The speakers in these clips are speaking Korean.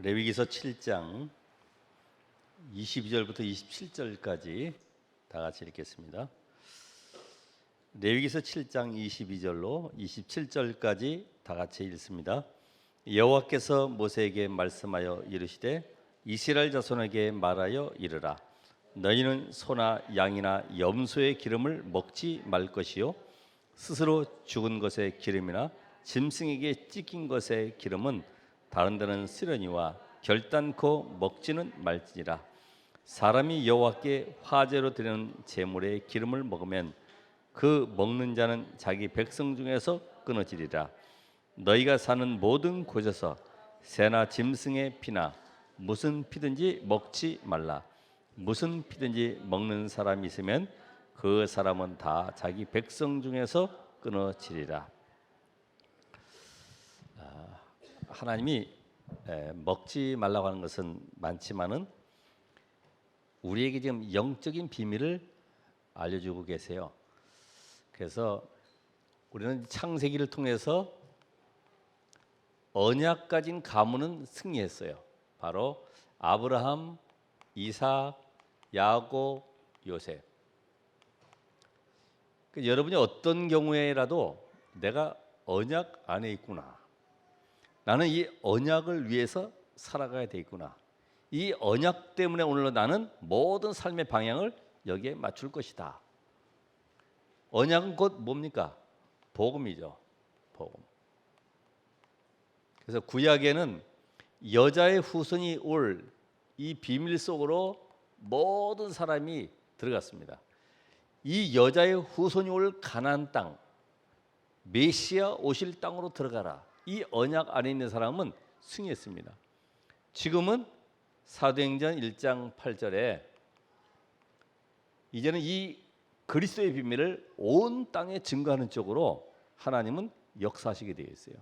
레위기서 7장 22절부터 27절까지 다 같이 읽겠습니다. 레위기서 7장 22절로 27절까지 다 같이 읽습니다. 여호와께서 모세에게 말씀하여 이르시되 이스라엘 자손에게 말하여 이르라. 너희는 소나 양이나 염소의 기름을 먹지 말 것이요 스스로 죽은 것의 기름이나 짐승에게 찢긴 것의 기름은 다른 데는 쓰려니와 결단코 먹지는 말지니라. 사람이 여호와께 화제로 드리는 제물의 기름을 먹으면 그 먹는 자는 자기 백성 중에서 끊어지리라. 너희가 사는 모든 곳에서 새나 짐승의 피나 무슨 피든지 먹지 말라. 무슨 피든지 먹는 사람이 있으면 그 사람은 다 자기 백성 중에서 끊어지리라. 하나님이 먹지 말라고 하는 것은 많지만은 우리에게 지금 영적인 비밀을 알려주고 계세요. 그래서 우리는 창세기를 통해서 언약 가진 가문은 승리했어요. 바로 아브라함, 이삭, 야곱, 요셉. 여러분이 어떤 경우에라도 내가 언약 안에 있구나. 나는 이 언약을 위해서 살아가야 되겠구나. 이 언약 때문에 오늘 나는 모든 삶의 방향을 여기에 맞출 것이다. 언약은 곧 뭡니까? 복음이죠. 복음. 그래서 구약에는 여자의 후손이 올 이 비밀 속으로 모든 사람이 들어갔습니다. 이 여자의 후손이 올 가나안 땅, 메시아 오실 땅으로 들어가라. 이 언약 안에 있는 사람은 승리했습니다. 지금은 사도행전 1장 8절에 이제는 이 그리스도의 비밀을 온 땅에 증거하는 쪽으로 하나님은 역사하시게 되어 있어요.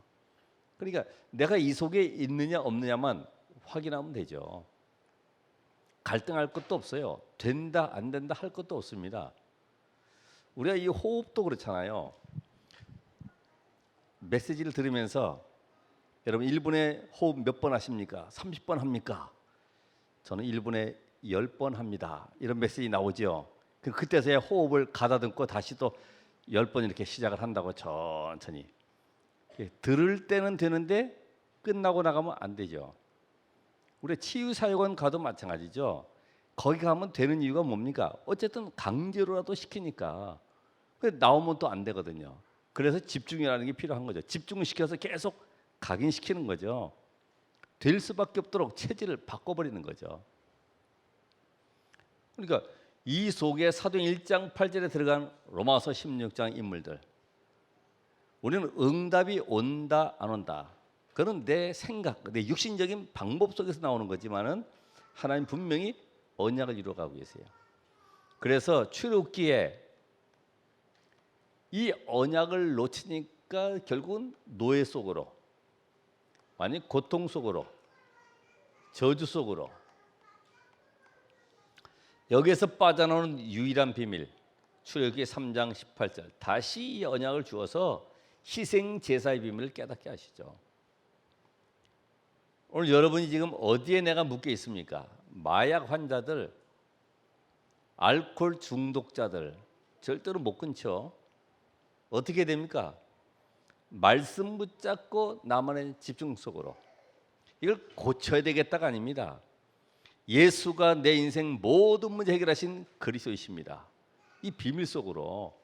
그러니까 내가 이 속에 있느냐 없느냐만 확인하면 되죠. 갈등할 것도 없어요. 된다 안 된다 할 것도 없습니다. 우리가 이 호흡도 그렇잖아요. 메시지를 들으면서 여러분 1분에 호흡 몇 번 하십니까? 30번 합니까? 저는 1분에 10번 합니다. 이런 메시지 나오죠. 그때서야 호흡을 가다듬고 다시 또 10번 이렇게 시작을 한다고 천천히. 들을 때는 되는데 끝나고 나가면 안 되죠. 우리 치유사역원 가도 마찬가지죠. 거기 가면 되는 이유가 뭡니까? 어쨌든 강제로라도 시키니까. 나오면 또 안 되거든요. 그래서 집중이라는 게 필요한 거죠. 집중을 시켜서 계속 각인시키는 거죠. 될 수밖에 없도록 체질을 바꿔버리는 거죠. 그러니까 이 속에 사도행 1장 8절에 들어간 로마서 16장 인물들, 우리는 응답이 온다 안 온다, 그건 내 생각, 내 육신적인 방법 속에서 나오는 거지만은 하나님 분명히 언약을 이루어가고 계세요. 그래서 출애굽기에 이 언약을 놓치니까 결국은 노예 속으로, 아니 고통 속으로, 저주 속으로, 여기에서 빠져나오는 유일한 비밀, 출애굽기 3장 18절 다시 이 언약을 주어서 희생 제사의 비밀을 깨닫게 하시죠. 오늘 여러분이 지금 어디에 내가 묶여 있습니까? 마약 환자들, 알코올 중독자들 절대로 못 끊죠. 어떻게 됩니까? 말씀 붙잡고 나만의 집중 속으로. 이걸 고쳐야 되겠다가 아닙니다. 예수가 내 인생 모든 문제 해결하신 그리스도이십니다. 이 비밀 속으로.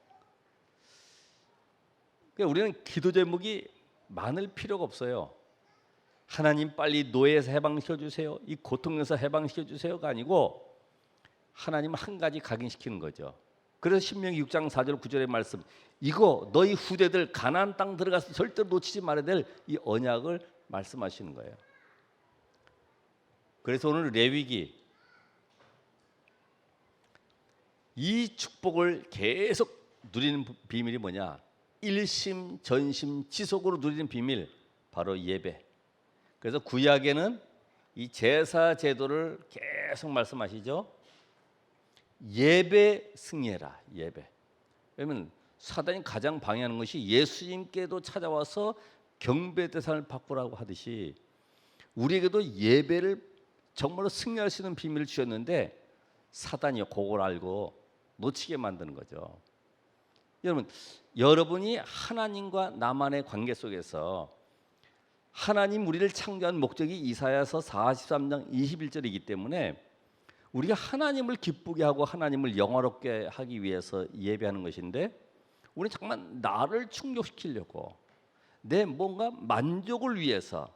그러니까 우리는 기도 제목이 많을 필요가 없어요. 하나님 빨리 노예에서 해방시켜 주세요. 이 고통에서 해방시켜 주세요가 아니고 하나님 한 가지 각인시키는 거죠. 그래서 신명기 6장 4절 9절의 말씀, 이거 너희 후대들 가나안 땅 들어가서 절대로 놓치지 말아야 될 이 언약을 말씀하시는 거예요. 그래서 오늘 레위기 이 축복을 계속 누리는 비밀이 뭐냐? 일심 전심 지속으로 누리는 비밀, 바로 예배. 그래서 구약에는 이 제사 제도를 계속 말씀하시죠. 예배 승리해라. 예배. 왜냐하면 사단이 가장 방해하는 것이 예수님께도 찾아와서 경배 대상을 바꾸라고 하듯이 우리에게도 예배를 정말로 승리할 수 있는 비밀을 주셨는데 사단이 그걸 알고 놓치게 만드는 거죠. 여러분이 하나님과 나만의 관계 속에서 하나님 우리를 창조한 목적이 이사야서 43장 21절이기 때문에 우리가 하나님을 기쁘게 하고 하나님을 영화롭게 하기 위해서 예배하는 것인데, 우리는 정말 나를 충족시키려고 내 뭔가 만족을 위해서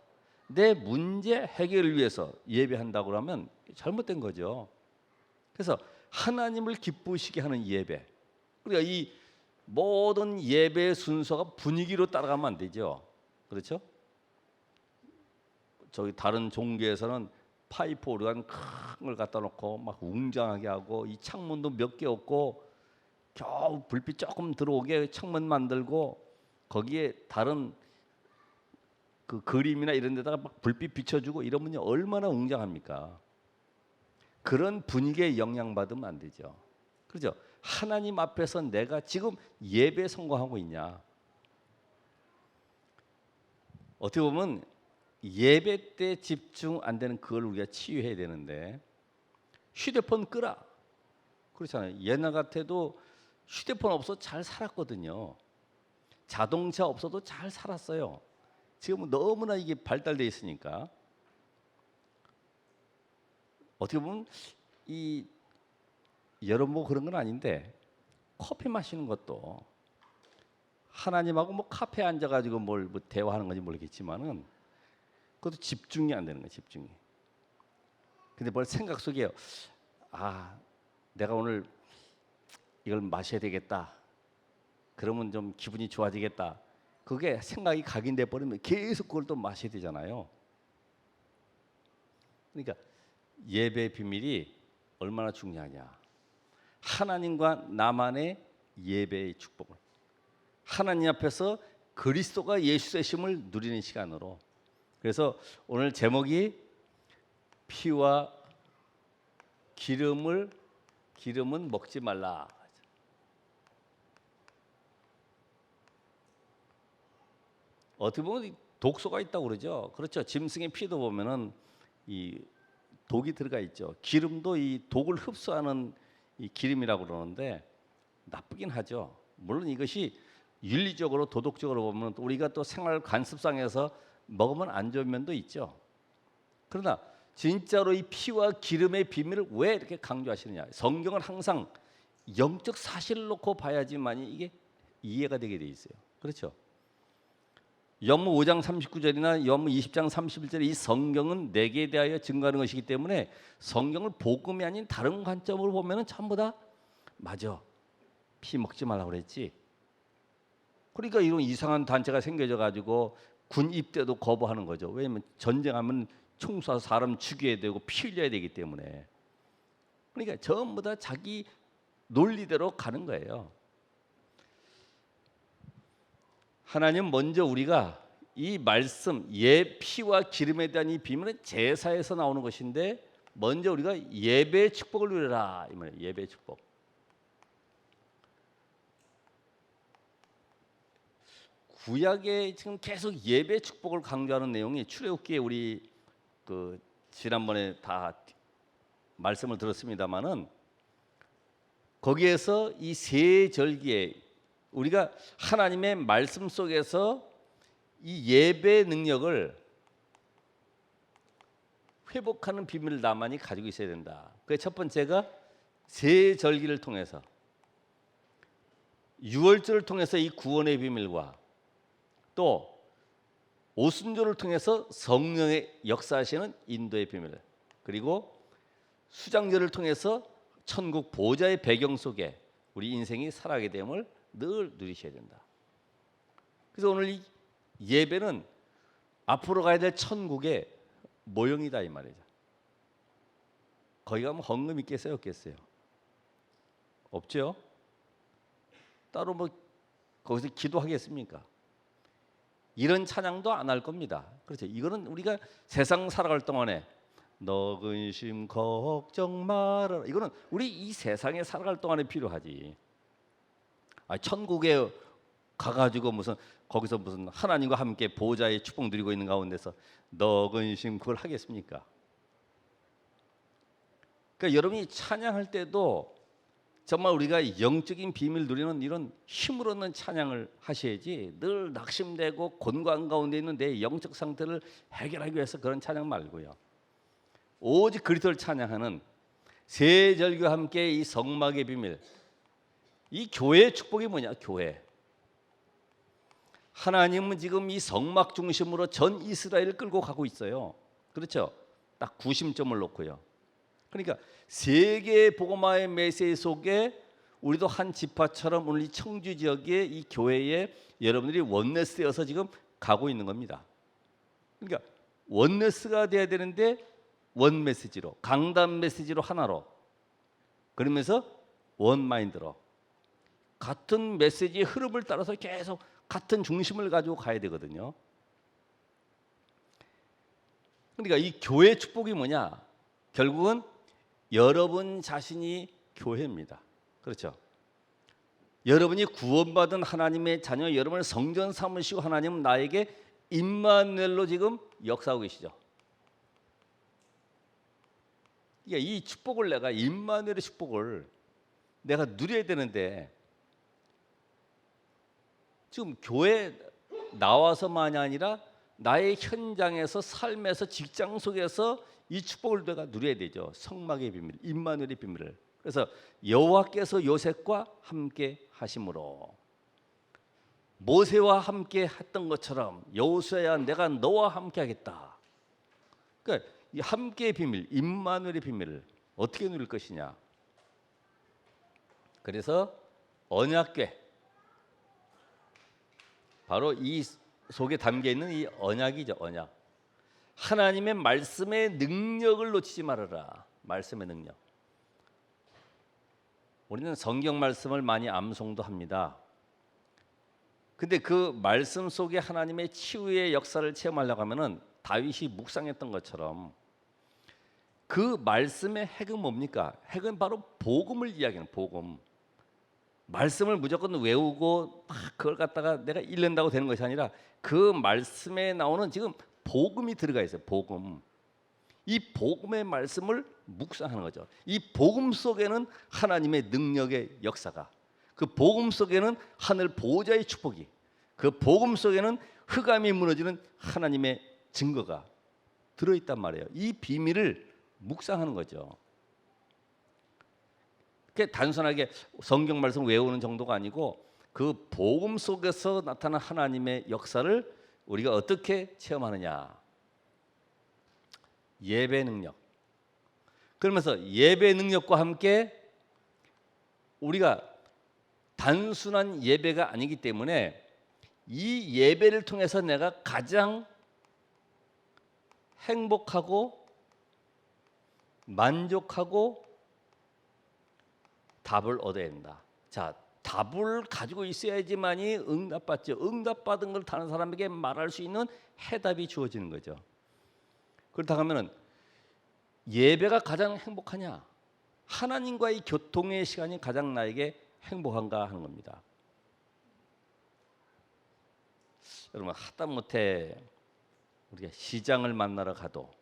내 문제 해결을 위해서 예배한다고 하면 잘못된 거죠. 그래서 하나님을 기쁘시게 하는 예배, 우리가 이 모든 예배의 순서가 분위기로 따라가면 안 되죠. 그렇죠? 저기 다른 종교에서는 파이프 오르간 큰 걸 갖다 놓고 막 웅장하게 하고, 이 창문도 몇 개 없고 겨우 불빛 조금 들어오게 창문 만들고, 거기에 다른 그 그림이나 이런 데다가 막 불빛 비춰주고 이러면 얼마나 웅장합니까? 그런 분위기에 영향받으면 안 되죠. 그렇죠? 하나님 앞에서 내가 지금 예배에 성공하고 있냐? 어떻게 보면 예배 때 집중 안 되는 그걸 우리가 치유해야 되는데, 휴대폰 끄라 그렇잖아요. 옛날 같아도 휴대폰 없어도 잘 살았거든요. 자동차 없어도 잘 살았어요. 지금은 너무나 이게 발달돼 있으니까. 어떻게 보면 이 여러분 뭐 그런 건 아닌데, 커피 마시는 것도 하나님하고 뭐 카페에 앉아가지고 뭘 뭐 대화하는 건지 모르겠지만은 그것도 집중이 안 되는 거예요. 집중이. 근데 뭘 생각 속에 내가 오늘 이걸 마셔야 되겠다, 그러면 좀 기분이 좋아지겠다, 그게 생각이 각인돼 버리면 계속 그걸 또 마셔야 되잖아요. 그러니까 예배의 비밀이 얼마나 중요하냐, 하나님과 나만의 예배의 축복을, 하나님 앞에서 그리스도가 예수 되심을 누리는 시간으로. 그래서 오늘 제목이 피와 기름은 먹지 말라. 어떻게 보면 독소가 있다고 그러죠. 그렇죠. 짐승의 피도 보면은 이 독이 들어가 있죠. 기름도 이 독을 흡수하는 이 기름이라고 그러는데 나쁘긴 하죠. 물론 이것이 윤리적으로 도덕적으로 보면 또 우리가 또 생활 관습상에서 먹으면 안 좋은 면도 있죠. 그러나 진짜로 이 피와 기름의 비밀을 왜 이렇게 강조하시느냐? 성경은 항상 영적 사실을 놓고 봐야지만이 이게 이해가 되게 돼 있어요. 그렇죠? 요한복음 5장 39절이나 요한복음 20장 31절에 이 성경은 내게 대하여 증거하는 것이기 때문에 성경을 복음이 아닌 다른 관점으로 보면은 전부 다 맞아, 피 먹지 말라고 그랬지. 그러니까 이런 이상한 단체가 생겨져 가지고 군 입대도 거부하는 거죠. 왜냐하면 전쟁하면 총 쏴서 사람 죽여야 되고 피 흘려야 되기 때문에. 그러니까 전부 다 자기 논리대로 가는 거예요. 하나님 먼저 우리가 이 말씀, 피와 기름에 대한 이 비밀은 제사에서 나오는 것인데, 먼저 우리가 예배의 축복을 누려라 이 말이에요. 예배의 축복. 구약에 지금 계속 예배 축복을 강조하는 내용이 출애굽기에 우리 그 지난번에 다 말씀을 들었습니다마는, 거기에서 이 세 절기에 우리가 하나님의 말씀 속에서 이 예배 능력을 회복하는 비밀을 나만이 가지고 있어야 된다. 그 첫 번째가 세 절기를 통해서, 유월절을 통해서 이 구원의 비밀과, 또 오순절을 통해서 성령의 역사하시는 인도의 비밀, 그리고 수장절을 통해서 천국 보좌의 배경 속에 우리 인생이 살아가게 됨을 늘 누리셔야 된다. 그래서 오늘 이 예배는 앞으로 가야 될 천국의 모형이다 이 말이죠. 거기 가면 헌금 있겠어요, 없겠어요? 없죠. 따로 뭐 거기서 기도하겠습니까? 이런 찬양도 안 할 겁니다. 그렇죠. 이거는 우리가 세상 살아갈 동안에 너 근심 걱정 마라, 이거는 우리 이 세상에 살아갈 동안에 필요하지. 천국에 가가지고 무슨 거기서 무슨 하나님과 함께 보호자의 축복 누리고 있는 가운데서 너근심 그걸 하겠습니까? 그러니까 여러분이 찬양할 때도 정말 우리가 영적인 비밀 누리는 이런 힘을 얻는 찬양을 하셔야지, 늘 낙심되고 곤고한 가운데 있는 내 영적 상태를 해결하기 위해서 그런 찬양 말고요. 오직 그리스도를 찬양하는 세절기와 함께 이 성막의 비밀, 이 교회의 축복이 뭐냐? 교회. 하나님은 지금 이 성막 중심으로 전 이스라엘을 끌고 가고 있어요. 그렇죠? 딱 구심점을 놓고요. 그러니까 세계 복음화의 메시지 속에 우리도 한 지파처럼 오늘 이 청주 지역에 이 교회에 여러분들이 원네스여서 지금 가고 있는 겁니다. 그러니까 원네스가 돼야 되는데 원 메시지로, 강단 메시지로 하나로, 그러면서 원 마인드로 같은 메시지의 흐름을 따라서 계속 같은 중심을 가지고 가야 되거든요. 그러니까 이 교회의 축복이 뭐냐? 결국은 여러분 자신이 교회입니다. 그렇죠? 여러분이 구원받은 하나님의 자녀, 여러분을 성전 삼으시고 하나님은 나에게 임마누엘로 지금 역사하고 계시죠. 그러니까 이 축복을, 내가 임마누엘의 축복을 내가 누려야 되는데 지금 교회 나와서만이 아니라 나의 현장에서, 삶에서, 직장 속에서 이 축복을 내가 누려야 되죠. 성막의 비밀, 임마누엘의 비밀을. 그래서 여호와께서 요셉과 함께 하심으로, 모세와 함께 했던 것처럼 여호수아야 내가 너와 함께 하겠다. 그러니까 이 함께의 비밀, 임마누엘의 비밀을 어떻게 누릴 것이냐. 그래서 언약궤, 바로 이 속에 담겨 있는 이 언약이죠. 언약. 하나님의 말씀의 능력을 놓치지 말아라. 말씀의 능력. 우리는 성경 말씀을 많이 암송도 합니다. 근데 그 말씀 속에 하나님의 치유의 역사를 체험하려고 하면은 다윗이 묵상했던 것처럼 그 말씀의 핵은 뭡니까? 핵은 바로 복음을 이야기하는 복음. 말씀을 무조건 외우고 막 그걸 갖다가 내가 읽는다고 되는 것이 아니라 그 말씀에 나오는 지금 복음이 들어가 있어요. 복음. 이 복음의 말씀을 묵상하는 거죠. 이 복음 속에는 하나님의 능력의 역사가, 그 복음 속에는 하늘 보호자의 축복이, 그 복음 속에는 흑암이 무너지는 하나님의 증거가 들어있단 말이에요. 이 비밀을 묵상하는 거죠. 그게 단순하게 성경 말씀 외우는 정도가 아니고 그 복음 속에서 나타난 하나님의 역사를 우리가 어떻게 체험하느냐. 예배 능력. 그러면서 예배 능력과 함께 우리가 단순한 예배가 아니기 때문에 이 예배를 통해서 내가 가장 행복하고 만족하고 답을 얻어야 된다. 자, 답을 가지고 있어야지만이 응답받죠. 응답받은 걸 다른 사람에게 말할 수 있는 해답이 주어지는 거죠. 그렇다고 하면은 예배가 가장 행복하냐? 하나님과의 교통의 시간이 가장 나에게 행복한가 하는 겁니다. 여러분, 하다못해 우리가 시장을 만나러 가도,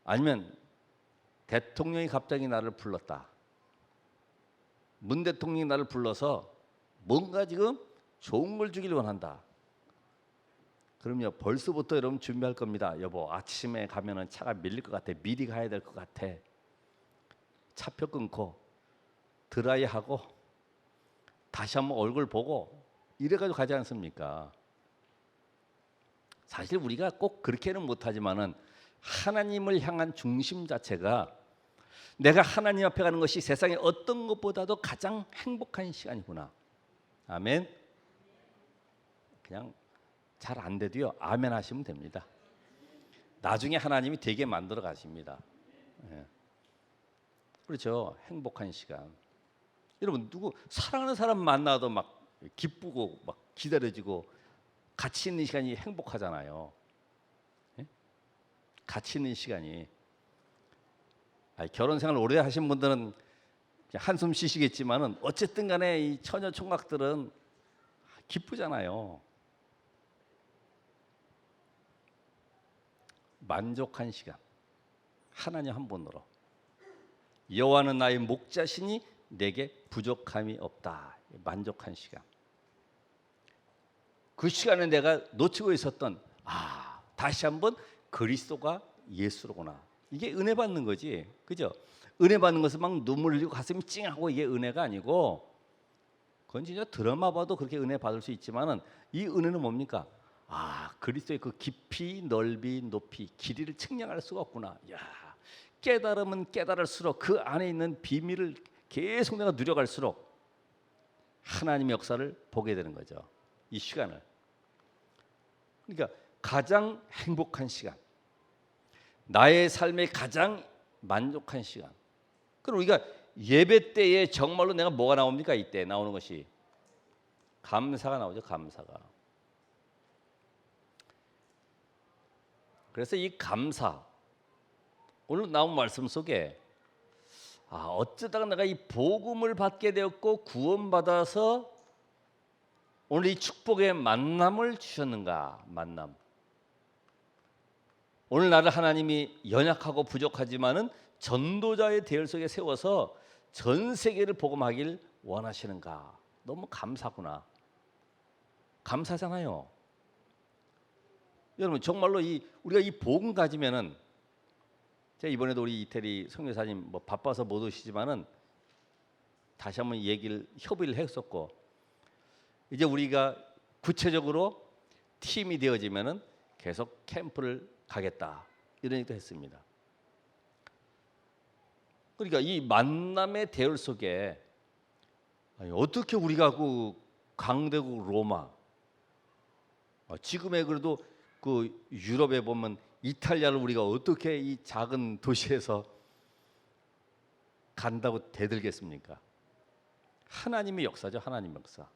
아니면 대통령이 갑자기 나를 불렀다. 문 대통령이 나를 불러서 뭔가 지금 좋은 걸 주길 원한다. 그럼요, 벌써부터 여러분 준비할 겁니다. 여보, 아침에 가면은 차가 밀릴 것 같아. 미리 가야 될 것 같아. 차표 끊고 드라이하고 다시 한번 얼굴 보고 이래가지고 가지 않습니까? 사실 우리가 꼭 그렇게는 못하지만은 하나님을 향한 중심 자체가, 내가 하나님 앞에 가는 것이 세상의 어떤 것보다도 가장 행복한 시간이구나. 아멘. 그냥 잘 안 돼도요, 아멘 하시면 됩니다. 나중에 하나님이 되게 만들어 가십니다. 예. 그렇죠. 행복한 시간. 여러분, 누구 사랑하는 사람 만나도 막 기쁘고 막 기다려지고 같이 있는 시간이 행복하잖아요. 예? 같이 있는 시간이. 결혼 생활 오래 하신 분들은 한숨 쉬시겠지만은 어쨌든 간에 이 처녀 총각들은 기쁘잖아요. 만족한 시간. 하나님 한 분으로. 여호와는 나의 목자시니 내게 부족함이 없다. 만족한 시간. 그 시간에 내가 놓치고 있었던 다시 한번 그리스도가 예수로구나. 이게 은혜 받는 거지, 그죠? 은혜 받는 것은 막 눈물 흘리고 가슴이 찡하고 이게 은혜가 아니고, 그건 진짜 드라마 봐도 그렇게 은혜 받을 수 있지만은 이 은혜는 뭡니까? 그리스도의 그 깊이, 넓이, 높이, 길이를 측량할 수가 없구나. 야, 깨달으면 깨달을수록 그 안에 있는 비밀을 계속 내가 누려갈수록 하나님의 역사를 보게 되는 거죠. 이 시간을. 그러니까 가장 행복한 시간, 나의 삶의 가장 만족한 시간. 그럼 우리가 예배 때에 정말로 내가 뭐가 나옵니까? 이때 나오는 것이 감사가 나오죠. 감사가. 그래서 이 감사, 오늘 나온 말씀 속에 어쩌다가 내가 이 복음을 받게 되었고 구원받아서 오늘 이 축복의 만남을 주셨는가. 만남. 오늘 나를 하나님이 연약하고 부족하지만은 전도자의 대열 속에 세워서 전 세계를 복음하길 원하시는가. 너무 감사구나. 감사잖아요. 여러분 정말로 우리가 이 복음 가지면은, 제가 이번에도 우리 이태리 선교사님 뭐 바빠서 못 오시지만은 다시 한번 협의를 했었고, 이제 우리가 구체적으로 팀이 되어지면은 계속 캠프를 가겠다 이런 얘기도 했습니다. 그러니까 이 만남의 대열 속에 어떻게 우리가 그 강대국 로마, 지금의 그래도 그 유럽에 보면 이탈리아를 우리가 어떻게 이 작은 도시에서 간다고 대들겠습니까? 하나님의 역사죠. 하나님의 역사.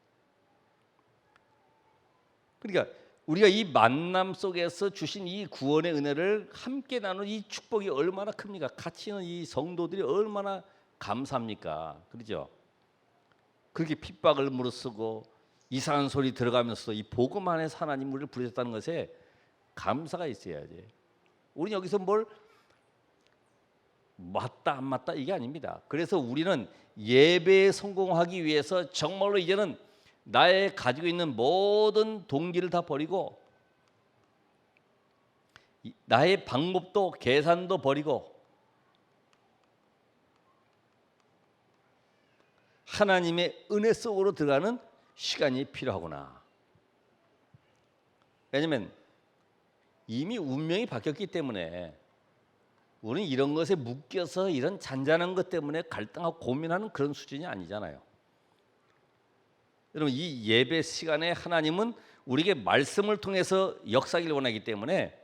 그러니까 우리가 이 만남 속에서 주신 이 구원의 은혜를 함께 나누는 이 축복이 얼마나 큽니까? 같이 있는 이 성도들이 얼마나 감사합니까? 그렇죠? 그렇게 핍박을 무릅쓰고 이상한 소리 들어가면서 이 복음 안에서 하나님 우리를 부르셨다는 것에 감사가 있어야지. 우리는 여기서 뭘 맞다 안 맞다 이게 아닙니다. 그래서 우리는 예배에 성공하기 위해서 정말로 이제는 나의 가지고 있는 모든 동기를 다 버리고 나의 방법도 계산도 버리고 하나님의 은혜 속으로 들어가는 시간이 필요하구나. 왜냐하면 이미 운명이 바뀌었기 때문에 우리는 이런 것에 묶여서 이런 잔잔한 것 때문에 갈등하고 고민하는 그런 수준이 아니잖아요. 여러분 이 예배 시간에 하나님은 우리에게 말씀을 통해서 역사하기를 원하기 때문에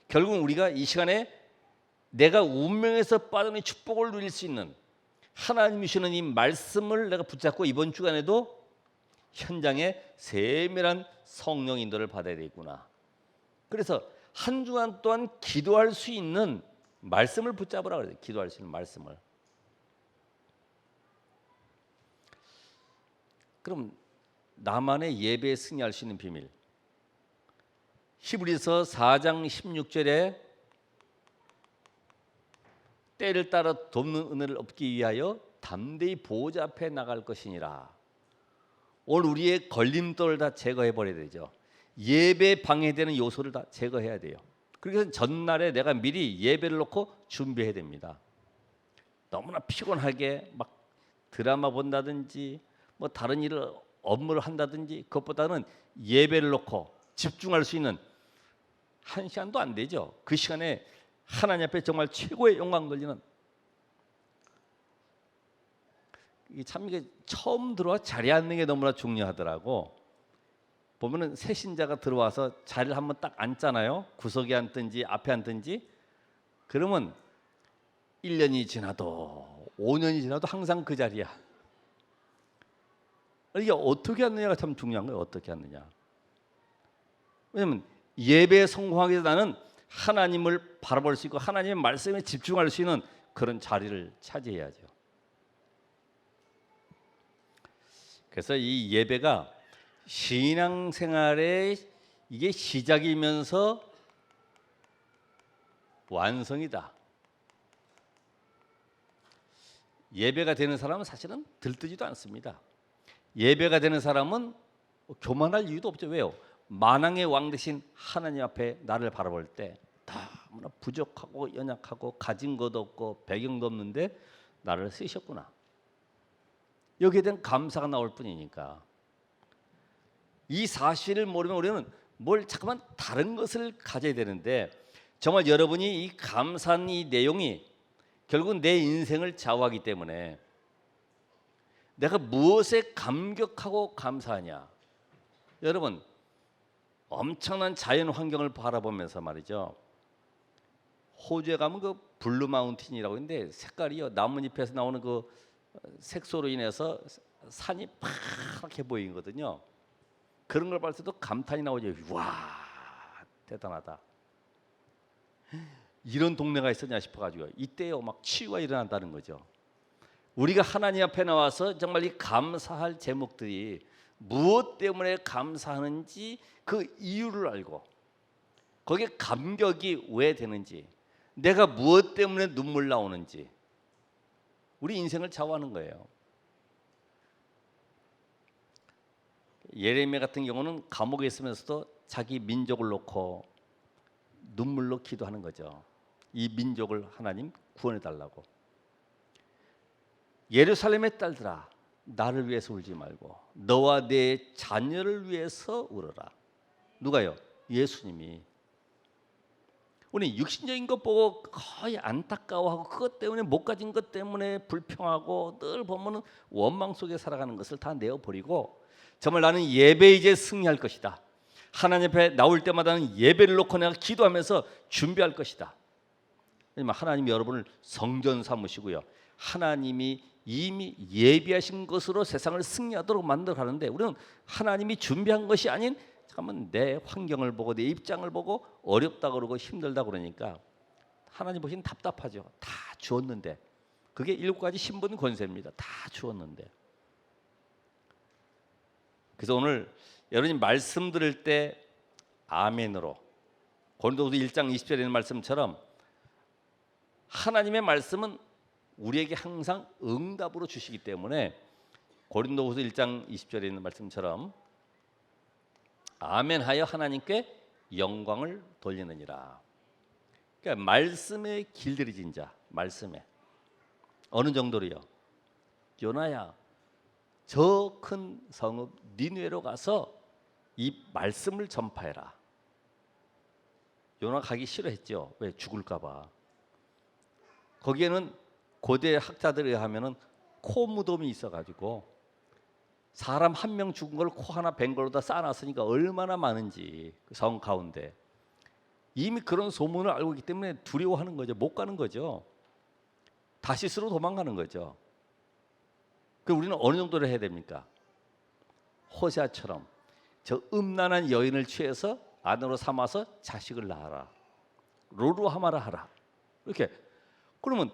결국 우리가 이 시간에 내가 운명에서 빠져나온 축복을 누릴 수 있는 하나님이 주시는 이 말씀을 내가 붙잡고 이번 주간에도 현장에 세밀한 성령 인도를 받아야 되겠구나. 그래서 한 주간 동안 기도할 수 있는 말씀을 붙잡으라 그래요. 기도할 수 있는 말씀을. 그럼 나만의 예배에 승리할 수 있는 비밀. 히브리서 4장 16절에 때를 따라 돕는 은혜를 얻기 위하여 담대히 보호자 앞에 나갈 것이니라. 오늘 우리의 걸림돌을 다 제거해 버려야 되죠. 예배 방해되는 요소를 다 제거해야 돼요. 그래서 전날에 내가 미리 예배를 놓고 준비해야 됩니다. 너무나 피곤하게 막 드라마 본다든지 뭐 다른 일을 업무를 한다든지 그것보다는 예배를 놓고 집중할 수 있는 1시간도 안 되죠. 그 시간에 하나님 앞에 정말 최고의 영광 돌리는, 참 이게 처음 들어와 자리에 앉는 게 너무나 중요하더라고. 보면은 새 신자가 들어와서 자리를 한번 딱 앉잖아요. 구석에 앉든지 앞에 앉든지. 그러면 1년이 지나도 5년이 지나도 항상 그 자리야. 이게 어떻게 앉느냐가 참 중요한 거예요. 어떻게 앉느냐. 왜냐면 예배에 성공하기 위해서 나는 하나님을 바라볼 수 있고 하나님의 말씀에 집중할 수 있는 그런 자리를 차지해야죠. 그래서 이 예배가 신앙생활의 이게 시작이면서 완성이다. 예배가 되는 사람은 사실은 들뜨지도 않습니다. 예배가 되는 사람은 교만할 이유도 없죠. 왜요? 만왕의 왕 대신 하나님 앞에 나를 바라볼 때 너무나 부족하고 연약하고 가진 것도 없고 배경도 없는데 나를 쓰셨구나. 여기에 대한 감사가 나올 뿐이니까. 이 사실을 모르면 우리는 뭘 잠깐만 다른 것을 가져야 되는데, 정말 여러분이 이 감사한 이 내용이 결국 내 인생을 좌우하기 때문에 내가 무엇에 감격하고 감사하냐. 여러분, 엄청난 자연 환경을 바라보면서 말이죠. 호주에 가면 그 블루 마운틴이라고 있는데 색깔이요, 나뭇잎에서 나오는 그 색소로 인해서 산이 파랗게 보이거든요. 그런 걸 봤을 때도 감탄이 나오죠. 와, 대단하다. 이런 동네가 있었냐 싶어가지고 이때요 막 치유가 일어난다는 거죠. 우리가 하나님 앞에 나와서 정말 이 감사할 제목들이 무엇 때문에 감사하는지 그 이유를 알고 거기에 감격이 왜 되는지, 내가 무엇 때문에 눈물 나오는지, 우리 인생을 좌우하는 거예요. 예레미야 같은 경우는 감옥에 있으면서도 자기 민족을 놓고 눈물로 기도하는 거죠. 이 민족을 하나님 구원해 달라고. 예루살렘의 딸들아, 나를 위해서 울지 말고 너와 내 자녀를 위해서 울어라. 누가요? 예수님이. 우리 육신적인 것 보고 거의 안타까워하고 그것 때문에 못 가진 것 때문에 불평하고 늘 보면은 원망 속에 살아가는 것을 다 내어버리고 정말 나는 예배에 이제 승리할 것이다. 하나님 앞에 나올 때마다는 예배를 놓고 내가 기도하면서 준비할 것이다. 왜냐면 하나님이 여러분을 성전 삼으시고요, 하나님이 이미 예비하신 것으로 세상을 승리하도록 만들어가는데 우리는 하나님이 준비한 것이 아닌 잠깐만 내 환경을 보고 내 입장을 보고 어렵다 그러고 힘들다 그러니까 하나님 보시면 답답하죠. 다 주었는데. 그게 7가지 신분 권세입니다. 다 주었는데. 그래서 오늘 여러분이 말씀 들을 때 아멘으로, 고린도후서 1장 20절에 있는 말씀처럼 하나님의 말씀은 우리에게 항상 응답으로 주시기 때문에 고린도후서 1장 20절에 있는 말씀처럼 아멘하여 하나님께 영광을 돌리느니라. 그러니까 말씀에 길들여진 자, 말씀에 어느 정도로요? 요나야, 저 큰 성읍 니느웨로 가서 이 말씀을 전파해라. 요나 가기 싫어했죠. 왜? 죽을까 봐. 거기에는 고대 학자들에 의하면은 코 무덤이 있어가지고 사람 한 명 죽은 걸 코 하나 벤 걸로 다 쌓아놨으니까 얼마나 많은지 그 성 가운데 이미 그런 소문을 알고 있기 때문에 두려워하는 거죠. 못 가는 거죠. 다시스로 도망가는 거죠. 그 우리는 어느 정도로 해야 됩니까? 호세아처럼 저 음란한 여인을 취해서 아내로 삼아서 자식을 낳아라. 로루하마라 하라. 이렇게. 그러면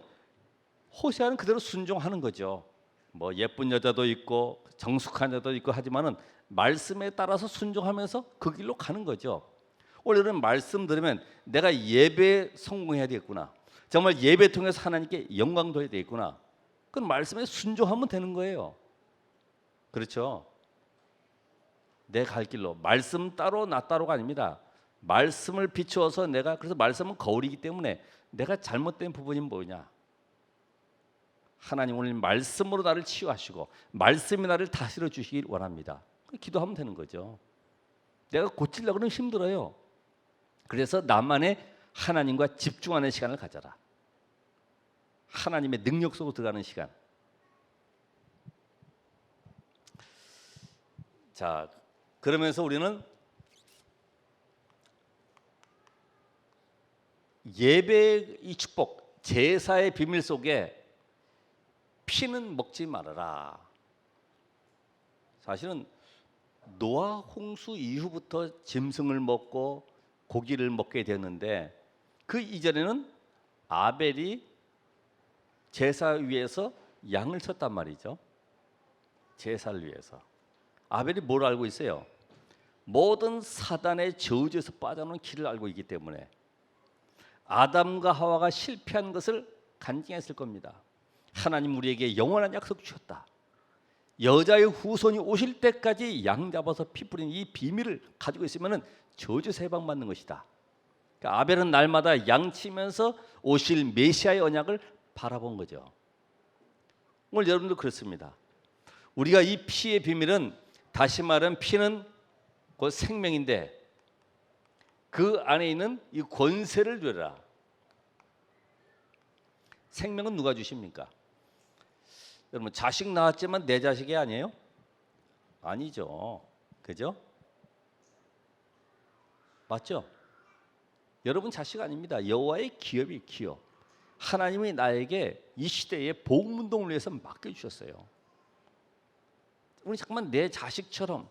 호세아는 그대로 순종하는 거죠. 뭐 예쁜 여자도 있고 정숙한 여자도 있고 하지만은 말씀에 따라서 순종하면서 그 길로 가는 거죠. 오늘은 말씀 들으면 내가 예배에 성공해야 되겠구나. 정말 예배 통해서 하나님께 영광 돌려야 되겠구나. 그건 말씀에 순종하면 되는 거예요. 그렇죠? 내 갈 길로. 말씀 따로 나 따로가 아닙니다. 말씀을 비추어서 내가, 그래서 말씀은 거울이기 때문에 내가 잘못된 부분이 뭐냐. 하나님 오늘 말씀으로 나를 치유하시고 말씀이 나를 다스려 주시길 원합니다. 기도하면 되는 거죠. 내가 고치려고 하면 힘들어요. 그래서 나만의 하나님과 집중하는 시간을 가져라. 하나님의 능력 속으로 들어가는 시간. 자, 그러면서 우리는 예배의 이 축복, 제사의 비밀 속에 피는 먹지 말아라. 사실은 노아 홍수 이후부터 짐승을 먹고 고기를 먹게 되었는데 그 이전에는 아벨이 제사 위에서 양을 쳤단 말이죠. 제사를 위해서. 아벨이 뭘 알고 있어요? 모든 사단의 저주에서 빠져나오는 길을 알고 있기 때문에 아담과 하와가 실패한 것을 간증했을 겁니다. 하나님 우리에게 영원한 약속 주셨다. 여자의 후손이 오실 때까지 양 잡아서 피 뿌리는 이 비밀을 가지고 있으면 저주에서 해방받는 것이다. 그러니까 아벨은 날마다 양치면서 오실 메시아의 언약을 바라본 거죠. 오늘 여러분도 그렇습니다. 우리가 이 피의 비밀은, 다시 말하면 피는 곧 생명인데 그 안에 있는 이 권세를 누려라. 생명은 누가 주십니까? 여러분, 자식 낳았지만 내 자식이 아니에요? 아니죠. 그죠? 맞죠? 여러분 자식 아닙니다. 여호와의 기업이 기업. 하나님이 나에게 이 시대에 복음 운동을 위해서 맡겨주셨어요. 우리 잠깐만 내 자식처럼,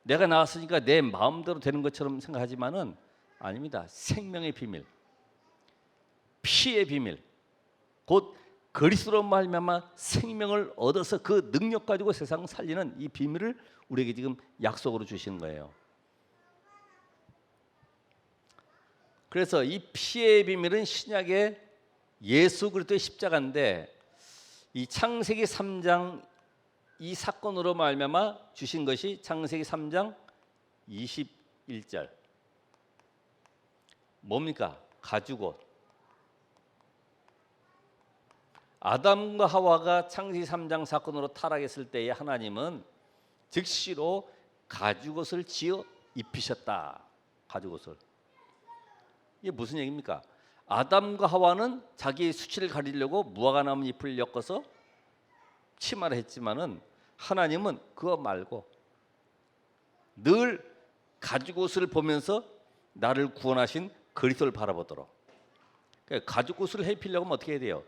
내가 낳았으니까 내 마음대로 되는 것처럼 생각하지만은 아닙니다. 생명의 비밀, 피의 비밀, 곧 그리스도로 말미암아 생명을 얻어서 그 능력 가지고 세상 살리는 이 비밀을 우리에게 지금 약속으로 주시는 거예요. 그래서 이 피의 비밀은 신약의 예수 그리스도의 십자가인데, 이 창세기 3장 이 사건으로 말미암아 주신 것이 창세기 3장 21절 뭡니까? 가죽옷. 아담과 하와가 창세기 3장 사건으로 타락했을 때에 하나님은 즉시로 가죽옷을 지어 입히셨다. 가죽옷을. 이게 무슨 얘기입니까? 아담과 하와는 자기의 수치를 가리려고 무화과 나무 잎을 엮어서 치마를 했지만은 하나님은 그거 말고 늘 가죽옷을 보면서 나를 구원하신 그리스도를 바라보도록. 그러니까 가죽옷을 해입히려고 하면 어떻게 해야 돼요?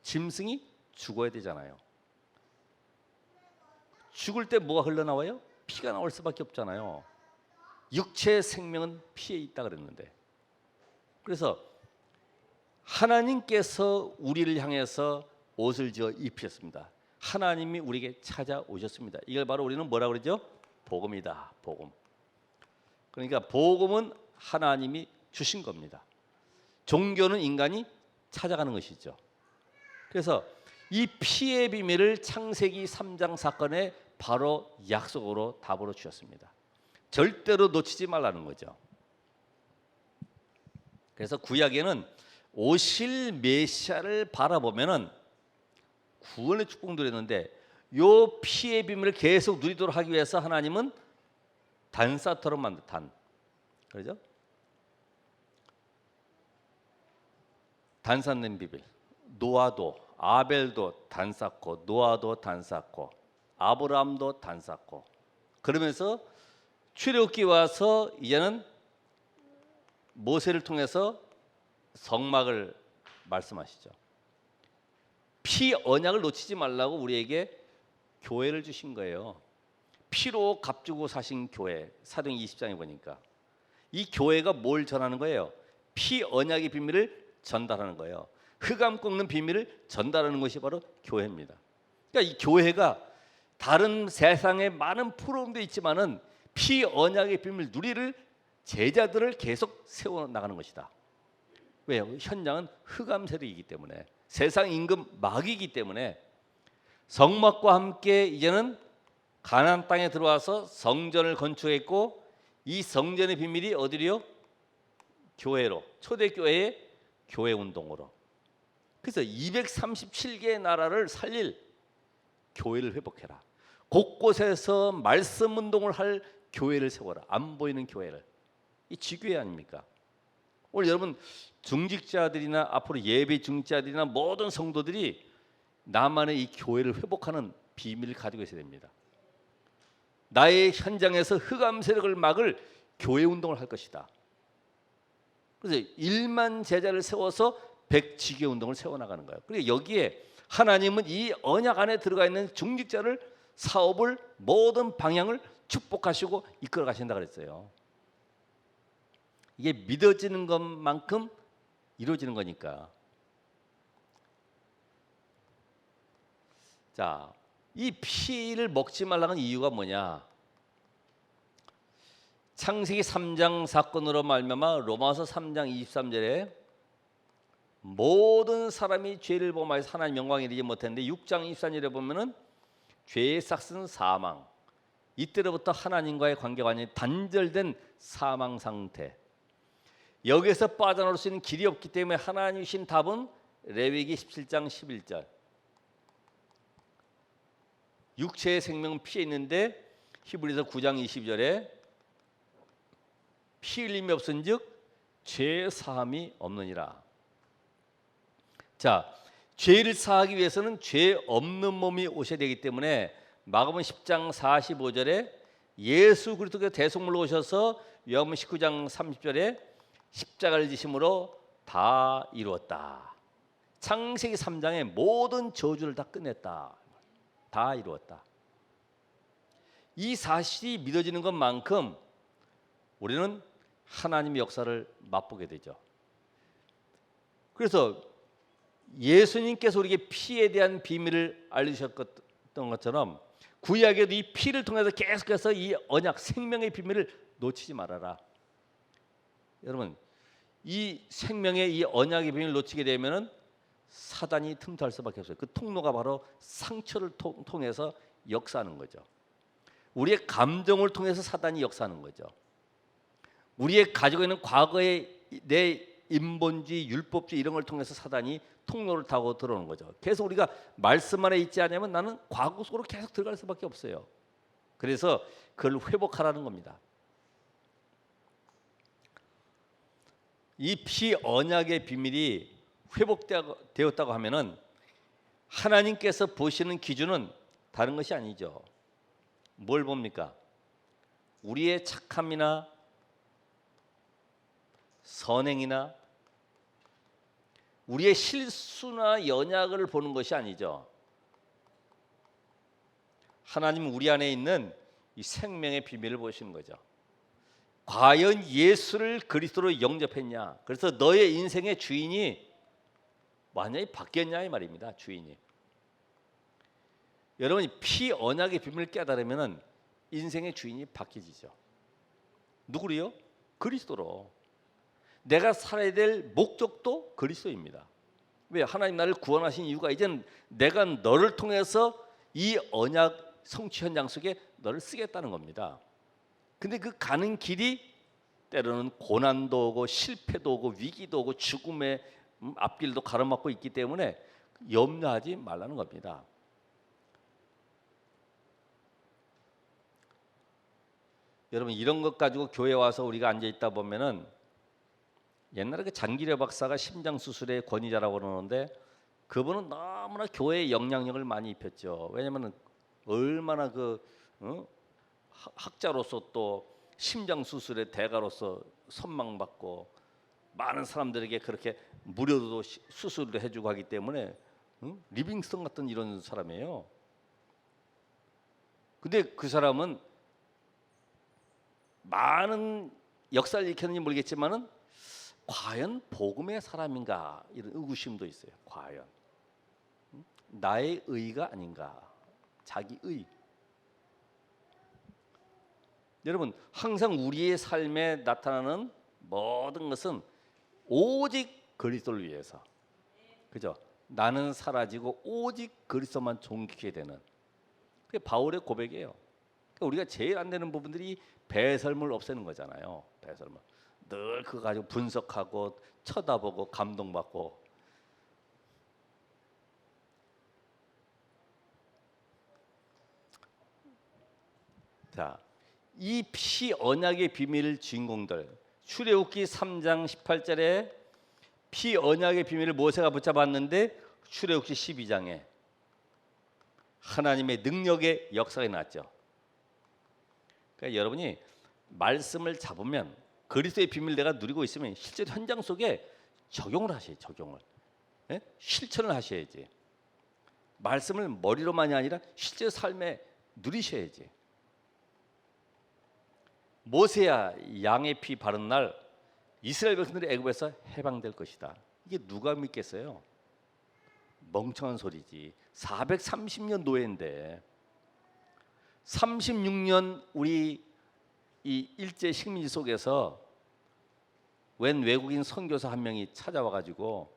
짐승이 죽어야 되잖아요. 죽을 때 뭐가 흘러나와요? 피가 나올 수밖에 없잖아요. 육체의 생명은 피에 있다 그랬는데, 그래서 하나님께서 우리를 향해서 옷을 지어 입히셨습니다. 하나님이 우리에게 찾아오셨습니다. 이걸 바로 우리는 뭐라 그러죠? 복음이다. 복음. 그러니까 복음은 하나님이 주신 겁니다. 종교는 인간이 찾아가는 것이죠. 그래서 이 피의 비밀을 창세기 3장 사건에 바로 약속으로 답으로 주셨습니다. 절대로 놓치지 말라는 거죠. 그래서 구약에는 오실 메시아를 바라보면은 구원의 축복 누렸는데, 요 피의 비밀을 계속 누리도록 하기 위해서 하나님은 단사토로 만든 단, 그렇죠? 단쌓는 비밀. 노아도, 아벨도 단쌓고, 노아도 단쌓고, 아브라함도 단쌓고, 그러면서 출애굽기 와서 이제는 모세를 통해서 성막을 말씀하시죠. 피 언약을 놓치지 말라고 우리에게 교회를 주신 거예요. 피로 값주고 사신 교회. 사도행 20장에 보니까 이 교회가 뭘 전하는 거예요? 피 언약의 비밀을 전달하는 거예요. 흑암 꺾는 비밀을 전달하는 것이 바로 교회입니다. 그러니까 이 교회가 다른 세상에 많은 프로그램도 있지만은 피 언약의 비밀 누리를 제자들을 계속 세워 나가는 것이다. 왜요? 현장은 흑암 세력이기 때문에, 세상 임금 마귀이기 때문에 성막과 함께 이제는 가나안 땅에 들어와서 성전을 건축했고, 이 성전의 비밀이 어디로요? 교회로, 초대교회의 교회 운동으로. 그래서 237개의 나라를 살릴 교회를 회복해라. 곳곳에서 말씀 운동을 할 교회를 세워라. 안 보이는 교회를. 이 지교회 아닙니까? 오늘 여러분 중직자들이나 앞으로 예배 중직자들이나 모든 성도들이 나만의 이 교회를 회복하는 비밀을 가지고 있어야 됩니다. 나의 현장에서 흑암 세력을 막을 교회 운동을 할 것이다. 그래서 1만 제자를 세워서 100지교 운동을 세워나가는 거예요. 그리고 여기에 하나님은 이 언약 안에 들어가 있는 중직자를, 사업을, 모든 방향을 축복하시고 이끌어 가신다 그랬어요. 이게 믿어지는 것만큼 이루어지는 거니까. 자, 이 피를 먹지 말라는 이유가 뭐냐? 창세기 3장 사건으로 말미암아 로마서 3장 23절에 모든 사람이 죄를 범하여서 하나님 영광에 이르지 못했는데 6장 24절에 보면은 죄의 삭스는 사망. 이때로부터 하나님과의 관계가 완전히 단절된 사망 상태. 여기에서 빠져나올 수 있는 길이 없기 때문에 하나님이 주신 답은 레위기 17장 11절. 육체의 생명은 피에 있는데 히브리서 9장 20절에 피 흘림이 없은즉 죄 사함이 없느니라. 자, 죄를 사하기 위해서는 죄 없는 몸이 오셔야 되기 때문에 마가복음 10장 45절에 예수 그리스도께서 대속물로 오셔서 요한복음 19장 30절에 십자가를 지심으로 다 이루었다. 창세기 3장의 모든 저주를 다 끝냈다. 다 이루었다. 이 사실이 믿어지는 것만큼 우리는 하나님의 역사를 맛보게 되죠. 그래서 예수님께서 우리에게 피에 대한 비밀을 알려주셨던 것처럼 구약에도 이 피를 통해서 계속해서 이 언약 생명의 비밀을 놓치지 말아라. 여러분, 이 생명의 이 언약의 비밀을 놓치게 되면은 사단이 틈탈 수밖에 없어요. 그 통로가 바로 상처를 통해서 역사하는 거죠. 우리의 감정을 통해서 사단이 역사하는 거죠. 우리의 가지고 있는 과거의 내 인본주의, 율법주의 이런 걸 통해서 사단이 통로를 타고 들어오는 거죠. 그래서 우리가 말씀 안에 있지 않으면 나는 과거 속으로 계속 들어갈 수밖에 없어요. 그래서 그걸 회복하라는 겁니다. 이 피 언약의 비밀이 회복되었다고 하면은 하나님께서 보시는 기준은 다른 것이 아니죠. 뭘 봅니까? 우리의 착함이나 선행이나 우리의 실수나 연약을 보는 것이 아니죠. 하나님은 우리 안에 있는 이 생명의 비밀을 보시는 거죠. 과연 예수를 그리스도로 영접했냐? 그래서 너의 인생의 주인이 완전히 바뀌었냐 이 말입니다. 주인이. 여러분이 피 언약의 비밀을 깨달으면은 인생의 주인이 바뀌지죠. 누구로요? 그리스도로. 내가 살아야 될 목적도 그리스도입니다. 왜? 하나님 나를 구원하신 이유가 이제는 내가 너를 통해서 이 언약 성취 현장 속에 너를 쓰겠다는 겁니다. 근데 그 가는 길이 때로는 고난도 오고 실패도 오고 위기도 오고 죽음의 앞길도 가로막고 있기 때문에 염려하지 말라는 겁니다. 여러분, 이런 것 가지고 교회 와서 우리가 앉아 있다 보면은 옛날에 그 장기려 박사가 심장 수술의 권위자라고 그러는데 그분은 너무나 교회에 영향력을 많이 입혔죠. 왜냐하면 얼마나 학자로서 또 심장 수술의 대가로서 선망받고 많은 사람들에게 그렇게 무료로 수술을 해주고 하기 때문에 리빙스턴 같은 이런 사람이에요. 근데 그 사람은 많은 역사를 일으켰는지 모르겠지만은 과연 복음의 사람인가 이런 의구심도 있어요. 과연 나의 의가 아닌가, 자기 의. 여러분, 항상 우리의 삶에 나타나는 모든 것은 오직 그리스도를 위해서, 그죠? 나는 사라지고 오직 그리스도만 존귀하게 되는 그게 바울의 고백이에요. 그러니까 우리가 제일 안 되는 부분들이 배설물 없애는 거잖아요. 배설물. 늘 그거 가지고 분석하고 쳐다보고 감동받고. 자, 이 피 언약의 비밀 주인공들, 출애굽기 3장 18절에 피 언약의 비밀을 모세가 붙잡았는데 출애굽기 12장에 하나님의 능력의 역사가 났죠. 그러니까 여러분이 말씀을 잡으면 그리스도의 비밀을 내가 누리고 있으면 실제 현장 속에 적용을 하셔야지. 적용을. 예? 실천을 하셔야지. 말씀을 머리로만이 아니라 실제 삶에 누리셔야지. 모세야 양의 피 바른 날 이스라엘 백성들이 애굽에서 해방될 것이다. 이게 누가 믿겠어요? 멍청한 소리지. 430년 노예인데 36년 우리 이 일제 식민지 속에서 웬 외국인 선교사 한 명이 찾아와 가지고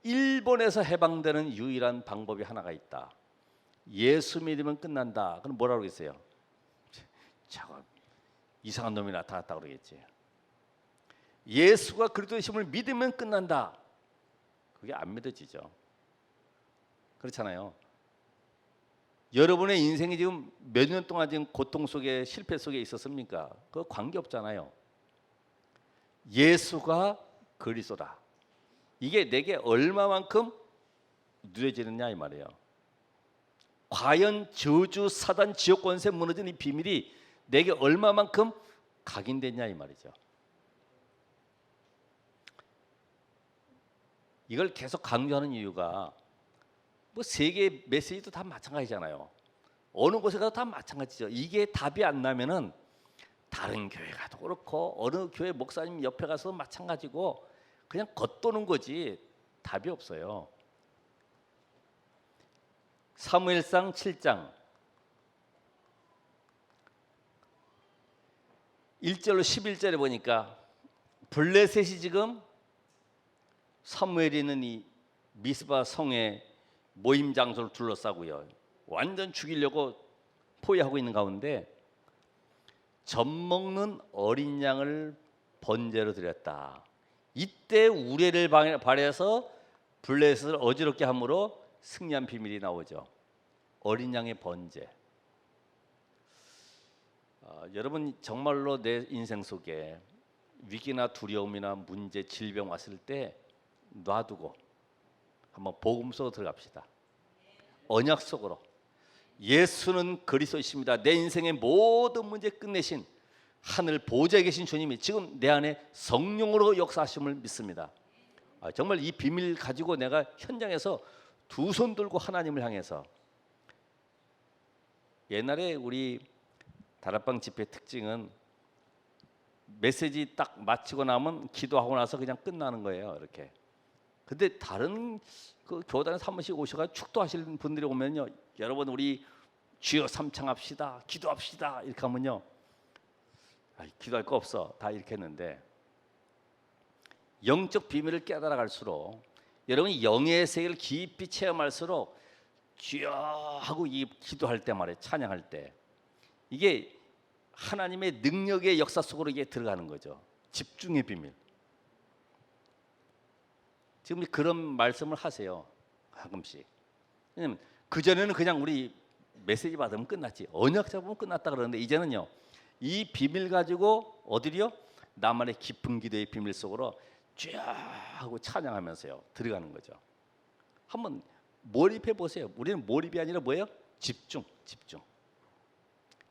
일본에서 해방되는 유일한 방법이 하나가 있다. 예수 믿으면 끝난다. 그럼 뭐라고 그랬어요? 저거 이상한 놈이 나타났다 그러겠지. 예수가 그리스도이심을 믿으면 끝난다. 그게 안 믿어지죠. 그렇잖아요. 여러분의 인생이 지금 몇 년 동안 지금 고통 속에 실패 속에 있었습니까? 그거 관계 없잖아요. 예수가 그리스도다. 이게 내게 얼마만큼 누려지느냐 이 말이에요. 과연 저주 사단 지옥 권세 무너진 이 비밀이 내게 얼마만큼 각인됐냐 이 말이죠. 이걸 계속 강조하는 이유가 뭐 세계 메시지도 다 마찬가지잖아요. 어느 곳에 가도 다 마찬가지죠. 이게 답이 안 나면은 다른 교회 가도 그렇고 어느 교회 목사님 옆에 가서 마찬가지고 그냥 겉도는 거지 답이 없어요. 사무엘상 7장 1절로 11절에 보니까 블레셋이 지금 사무엘이 있는 이 미스바 성의 모임 장소를 둘러싸고요. 완전 죽이려고 포위하고 있는 가운데 젖 먹는 어린 양을 번제로 드렸다. 이때 우레를 발해서 블레셋을 어지럽게 함으로 승리한 비밀이 나오죠. 어린 양의 번제. 여러분 정말로 내 인생 속에 위기나 두려움이나 문제, 질병 왔을 때 놔두고 한번 복음 속으로 들어갑시다. 언약 속으로. 예수는 그리스도이십니다. 내 인생의 모든 문제 끝내신 하늘 보좌에 계신 주님이 지금 내 안에 성령으로 역사하심을 믿습니다. 정말 이 비밀 가지고 내가 현장에서 두 손 들고 하나님을 향해서. 옛날에 우리 다락방 집회 특징은 메시지 딱 마치고 나면 기도하고 나서 그냥 끝나는 거예요. 이렇게. 근데 다른 그 교단에서 한 번씩 오셔가 축도하시는 분들이 오면요, 여러분 우리 주여 삼창합시다, 기도합시다 이렇게 하면요, 기도할 거 없어 다 이렇게 했는데 영적 비밀을 깨달아 갈수록 여러분이 영의 세계를 깊이 체험할수록 주여 하고 이 기도할 때 말이에요, 찬양할 때 이게 하나님의 능력의 역사 속으로 이게 들어가는 거죠. 집중의 비밀. 지금 그런 말씀을 하세요. 가끔씩. 왜냐면 그전에는 그냥 우리 메시지 받으면 끝났지. 언약 잡으면 끝났다 그러는데 이제는요. 이 비밀 가지고 어디요? 나만의 깊은 기도의 비밀 속으로 쫙 하고 찬양하면서요. 들어가는 거죠. 한번 몰입해 보세요. 우리는 몰입이 아니라 뭐예요? 집중, 집중.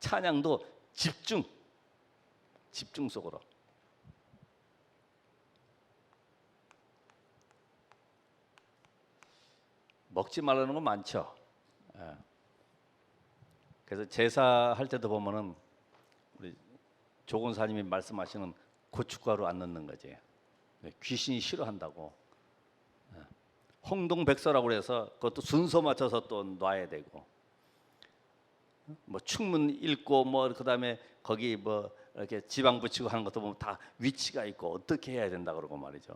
찬양도 집중, 집중 속으로. 먹지 말라는 건 많죠. 그래서 제사할 때도 보면은 우리 조건사님이 말씀하시는 고춧가루 안 넣는 거지. 귀신이 싫어한다고. 홍동백서라고 해서 그것도 순서 맞춰서 또 놔야 되고. 뭐 충문 읽고 뭐 그다음에 거기 뭐 이렇게 지방 붙이고 하는 것도 보면 다 위치가 있고 어떻게 해야 된다 그러고 말이죠.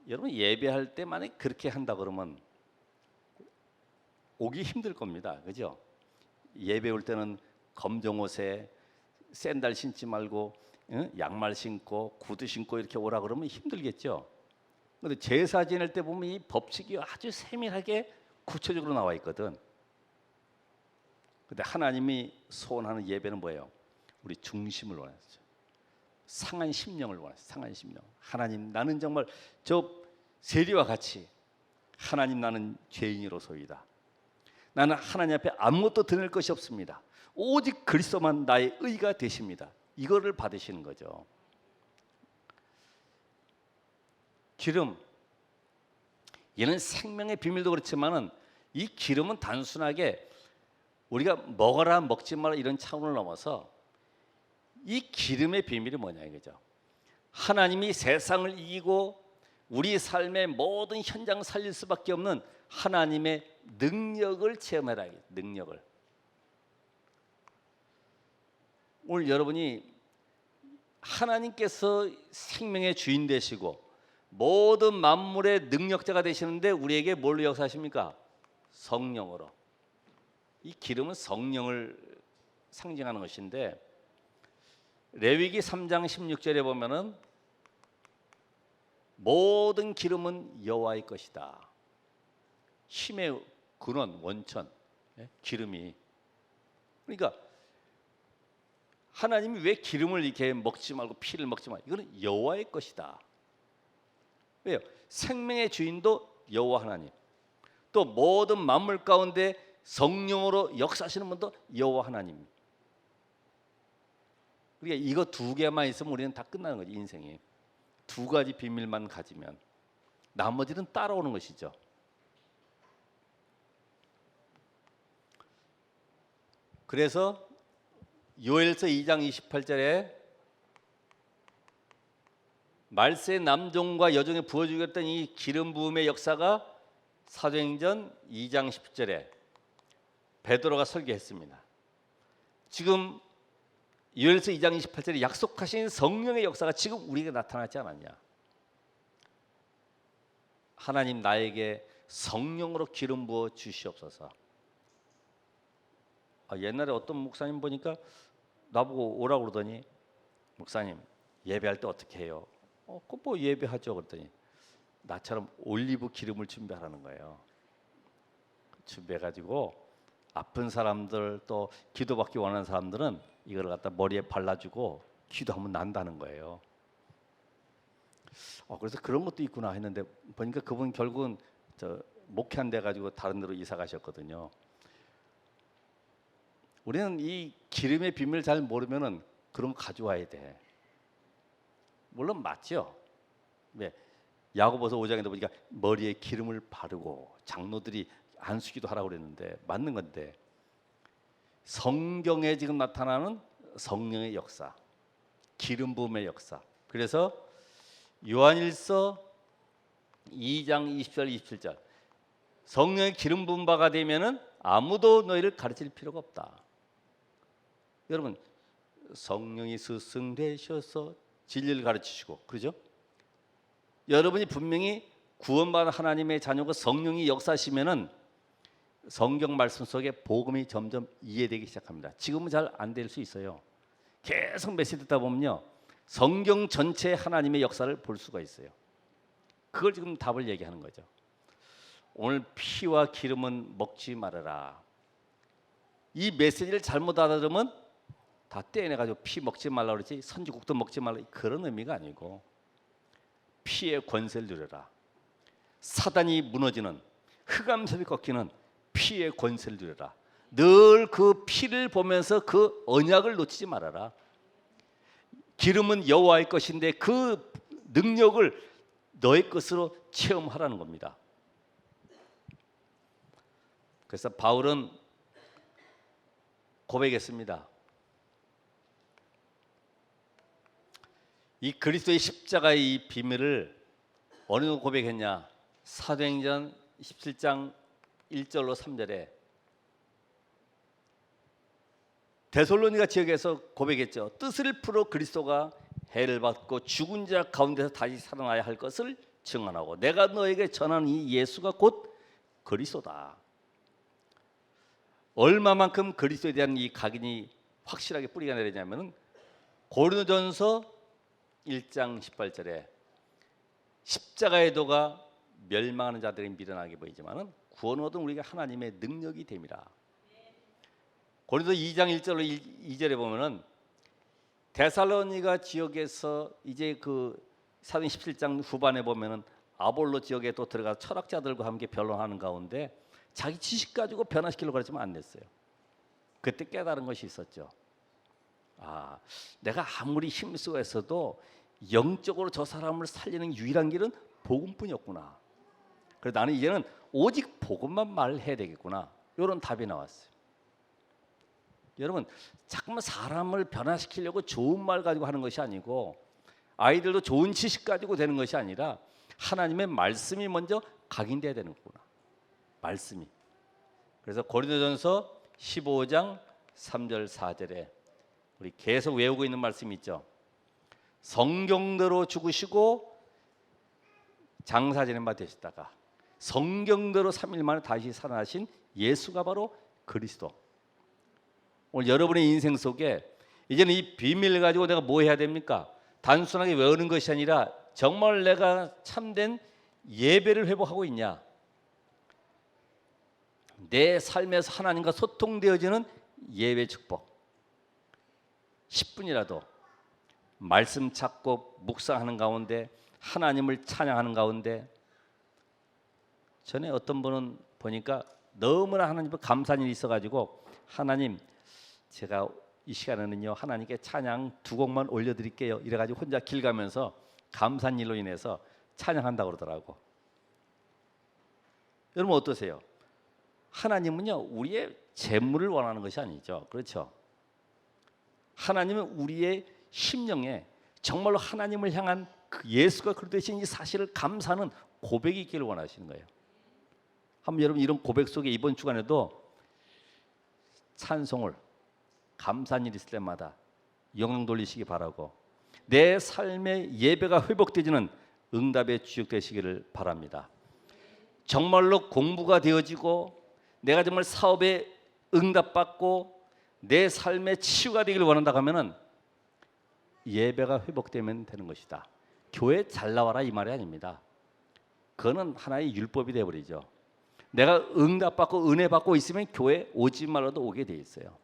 여러분 예배할 때 만약 그렇게 한다 그러면 오기 힘들 겁니다. 그죠? 예배 올 때는 검정 옷에 샌들 신지 말고 양말 신고 구두 신고 이렇게 오라 그러면 힘들겠죠. 그런데 제사 지낼 때 보면 이 법칙이 아주 세밀하게 구체적으로 나와 있거든. 근데 하나님이 소원하는 예배는 뭐예요? 우리 중심을 원하시죠. 상한 심령을 원하시죠. 상한 심령. 하나님 나는 정말 저 세리와 같이 하나님 나는 죄인이로소이다. 나는 하나님 앞에 아무것도 드릴 것이 없습니다. 오직 그리스도만 나의 의가 되십니다. 이거를 받으시는 거죠. 기름, 얘는 생명의 비밀도 그렇지만은 이 기름은 단순하게 우리가 먹어라 먹지 마라 이런 차원을 넘어서 이 기름의 비밀이 뭐냐 이거죠. 하나님이 세상을 이기고 우리 삶의 모든 현장을 살릴 수밖에 없는 하나님의 능력을 체험해라. 능력을. 오늘 여러분이 하나님께서 생명의 주인 되시고 모든 만물의 능력자가 되시는데 우리에게 뭘로 역사하십니까? 성령으로. 이 기름은 성령을 상징하는 것인데 레위기 3장 16절에 보면은 모든 기름은 여호와의 것이다. 힘의 근원, 원천, 기름이. 그러니까 하나님이 왜 기름을 이렇게 먹지 말고 피를 먹지 말고, 이거는 여호와의 것이다. 왜요? 생명의 주인도 여호와 하나님, 또 모든 만물 가운데 성령으로 역사하시는 분도 여호와 하나님. 그러니까 이거 두 개만 있으면 우리는 다 끝나는 거지. 인생이 두 가지 비밀만 가지면 나머지는 따라오는 것이죠. 그래서 요엘서 2장 28절에 말세 남종과 여종에 부어주겠던 이 기름 부음의 역사가 사도행전 2장 10절에 베드로가 설교했습니다. 지금 요엘서 2장 28절에 약속하신 성령의 역사가 지금 우리에게 나타나지 않았냐? 하나님 나에게 성령으로 기름 부어 주시옵소서. 옛날에 어떤 목사님 보니까 나보고 오라고 그러더니, 목사님 예배할 때 어떻게 해요? 뭐 예배하죠. 그랬더니 나처럼 올리브 기름을 준비하라는 거예요. 준비해가지고 아픈 사람들 또 기도받기 원하는 사람들은 이걸 갖다 머리에 발라주고 기도하면 난다는 거예요. 그래서 그런 것도 있구나 했는데 보니까 그분 결국은 목회 안 돼가지고 다른 데로 이사 가셨거든요. 우리는 이 기름의 비밀을 잘 모르면은 그런 거 가져와야 돼. 물론 맞죠. 네. 야고보서 5장에도 보니까 머리에 기름을 바르고 장로들이 안수기도 하라고 그랬는데 맞는 건데, 성경에 지금 나타나는 성령의 역사, 기름 부음의 역사. 그래서 요한일서 2장 20절 27절 성령의 기름 부음 바가 되면은 아무도 너희를 가르칠 필요가 없다. 여러분, 성령이 스승되셔서 진리를 가르치시고, 그러죠? 여러분이 분명히 구원받은 하나님의 자녀고 성령이 역사하시면은 성경 말씀 속에 복음이 점점 이해되기 시작합니다. 지금은 잘 안 될 수 있어요. 계속 메시지 듣다 보면요, 성경 전체의 하나님의 역사를 볼 수가 있어요. 그걸 지금 답을 얘기하는 거죠. 오늘 피와 기름은 먹지 말아라. 이 메시지를 잘못 알아들으면 다 떼내가지고 피 먹지 말라 그러지, 선지국도 먹지 말라, 그런 의미가 아니고 피의 권세를 누려라. 사단이 무너지는, 흑암세력이 꺾이는 피의 권세를 누려라. 늘 그 피를 보면서 그 언약을 놓치지 말아라. 기름은 여호와의 것인데 그 능력을 너의 것으로 체험하라는 겁니다. 그래서 바울은 고백했습니다. 이 그리스도의 십자가의 이 비밀을 어느 정도 고백했냐? 사도행전 17장 1절로 3절에 데살로니가 지역에서 고백했죠. 뜻을 풀어 그리스도가 해를 받고 죽은 자 가운데서 다시 살아나야 할 것을 증언하고 내가 너에게 전하는 이 예수가 곧 그리스도다. 얼마만큼 그리스도에 대한 이 각인이 확실하게 뿌리가 내리냐면은 고린도전서 1장 18절에 십자가의 도가 멸망하는 자들이 미련하게 보이지만은 구원 얻은 우리가 하나님의 능력이 됨이라. 고린도 2장 1절로 2절에 보면은 데살로니가 지역에서 이제 그 사도행 17장 후반에 보면은 아볼로 지역에 또 들어가서 철학자들과 함께 변론하는 가운데 자기 지식 가지고 변화시키려고 그랬지만 안 됐어요. 그때 깨달은 것이 있었죠. 내가 아무리 힘쓰고 했어도 영적으로 저 사람을 살리는 유일한 길은 복음뿐이었구나. 그래서 나는 이제는 오직 복음만 말해야 되겠구나. 이런 답이 나왔어요. 여러분, 자꾸만 사람을 변화시키려고 좋은 말 가지고 하는 것이 아니고 아이들도 좋은 지식 가지고 되는 것이 아니라 하나님의 말씀이 먼저 각인돼야 되는 거구나. 말씀이. 그래서 고린도전서 15장 3절 4절에 우리 계속 외우고 있는 말씀이 있죠. 성경대로 죽으시고 장사 지낸 바 되시다가 성경대로 3일 만에 다시 살아나신 예수가 바로 그리스도. 오늘 여러분의 인생 속에 이제는 이 비밀을 가지고 내가 뭐 해야 됩니까? 단순하게 외우는 것이 아니라 정말 내가 참된 예배를 회복하고 있냐? 내 삶에서 하나님과 소통되어지는 예배 축복. 10분이라도 말씀 찾고 묵상하는 가운데 하나님을 찬양하는 가운데 전에 어떤 분은 보니까 너무나 하나님께 감사한 일이 있어가지고 하나님 제가 이 시간에는요 하나님께 찬양 2곡만 올려드릴게요 이래가지고 혼자 길 가면서 감사한 일로 인해서 찬양한다고 그러더라고. 여러분 어떠세요? 하나님은요 우리의 재물을 원하는 것이 아니죠. 그렇죠? 하나님은 우리의 심령에 정말로 하나님을 향한 그 예수가 그리스도 되신 이 사실을 감사하는 고백이 있기를 원하시는 거예요. 한번 여러분 이런 고백 속에 이번 주간에도 찬송을 감사한 일 있을 때마다 영광 돌리시기 바라고 내 삶의 예배가 회복되지는 응답의 주역 되시기를 바랍니다. 정말로 공부가 되어지고 내가 정말 사업에 응답받고 내 삶의 치유가 되기를 원한다고 하면은 예배가 회복되면 되는 것이다. 교회 잘 나와라 이 말이 아닙니다. 그거는 하나의 율법이 되어버리죠. 내가 응답받고 은혜 받고 있으면 교회 오지 말라도 오게 돼 있어요.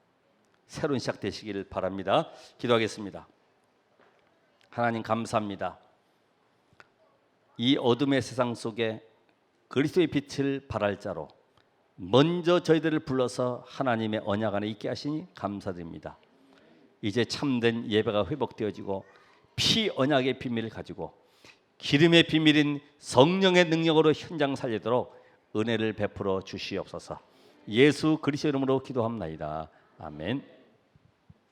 새로운 시작 되시기를 바랍니다. 기도하겠습니다. 하나님 감사합니다. 이 어둠의 세상 속에 그리스도의 빛을 발할 자로 먼저 저희들을 불러서 하나님의 언약 안에 있게 하시니 감사드립니다. 이제 참된 예배가 회복되어지고 피 언약의 비밀을 가지고 기름의 비밀인 성령의 능력으로 현장 살리도록 은혜를 베풀어 주시옵소서. 예수 그리스도 이름으로 기도합나이다. 아멘.